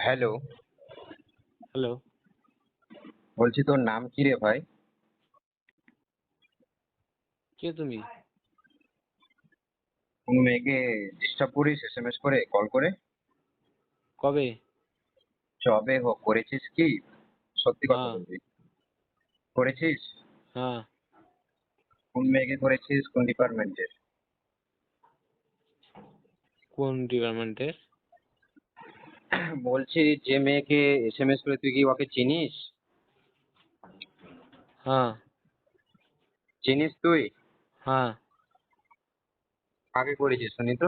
Hello. Hello. বলছি তোর নাম কি রে ভাই? কে তুমি? কোন মেয়েকে ডিস্টার্ব করিস এসএমএস করে কল করে? কবে? যবে হোক করেছিস কি? সত্যি কথা হ্যাঁ, বলবি। করেছিস? হ্যাঁ। কোন মেয়েকে করেছিস, কোন ডিপার্টমেন্টের? কোন ডিপার্টমেন্টের? বলছি যে মেয়েকে এসএমএস করে তুই কি ওকে চিনিস? হ্যাঁ, চিনিস তুই? হ্যাঁ। কাকে করেছিস শুনি তো?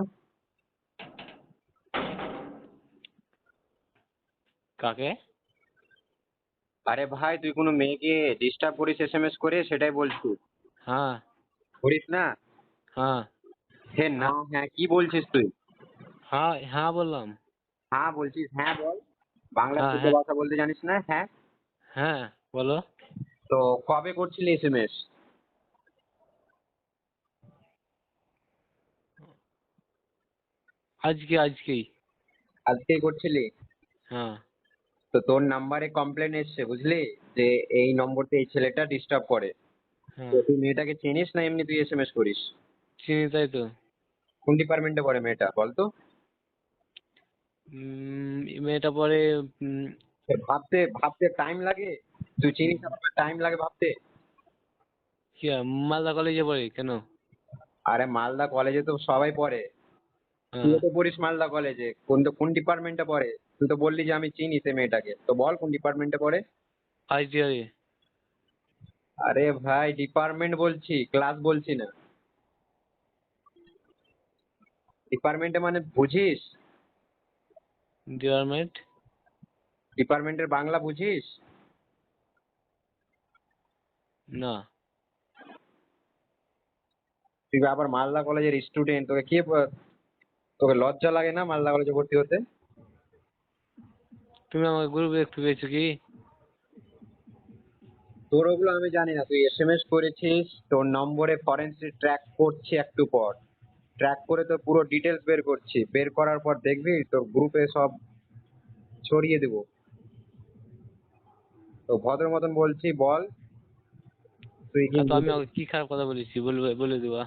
কাকে? আরে ভাই তুই কোনো মেয়েকে ডিস্টার্ব করিস এসএমএস করে সেটাই বলছি। হ্যাঁ, করিস না? হ্যাঁ, হে না হ্যাঁ কি বলছিস তুই? হ্যাঁ, হ্যাঁ বললাম। হ্যাঁ বলছিস, হ্যাঁ বল। বাংলা হ্যাঁ, শুদ্ধ হ্যাঁ, ভাষা বলতে জানিস না? হ্যাঁ। হ্যাঁ, বলো। তো কবে করছিলি এসএমএস? আজকেই। আজকেই করছিলি? হ্যাঁ, তো তোর নাম্বারে কমপ্লেন এসছে বুঝলি, যে এই নম্বরতে এই ছেলেটা ডিস্টার্ব করে। তো হ্যাঁ। তুই মেয়েটাকে চিনিস না এমনি তুই এসএমএস করিস? চিনি তাই তো। কোন ডিপার্টমেন্টে পড়ে মেয়েটা বলতো? মেয়েটা পরে ভাবতে ভাবতে টাইম লাগে। তুই চিনিস না টাইম লাগে ভাবতে। কি মালদা কলেজে পড়ে কেন? আরে মালদা কলেজে তো সবাই পড়ে। হ্যাঁ, তুইও তো পড়িস মালদা কলেজে, কোন ডিপার্টমেন্টে পড়ে? তুই তো বললি যে আমি চিনি সে মেয়েটাকে, তো বল কোন ডিপার্টমেন্টে পড়ে? ফার্স্ট ইয়ারে। আরে ভাই ডিপার্টমেন্ট বলছি, ক্লাস বলছি না। ডিপার্টমেন্টে মানে বুঝিস? ডিপার্টমেন্ট? ডিপার্টমেন্টের বাংলা বুঝিস? না। তুই আবার মালদা কলেজের স্টুডেন্ট, তোকে লজ্জা লাগে না মালদা কলেজে ভর্তি হতে? তুমি আমাকে গ্রুপে দেখতে পেয়েছো কি? তোর ওগুলো আমি জানি না, তুই এসএমএস করেছিস, তোর নম্বরে ফরেন্সিক ট্র্যাক করছি একটু পর। ট্র্যাক করে তোর পুরো ডিটেলস বের করছি, বের করার পর দেখবি তোর গ্রুপে সব ছড়িয়ে দেবো। তো ভদ্র মতন বলছি বল, তুই কি হ্যাঁ, তো আমি মেয়েটাকে ওকে কি খারাপ কথা বলেছি বলে দিবা?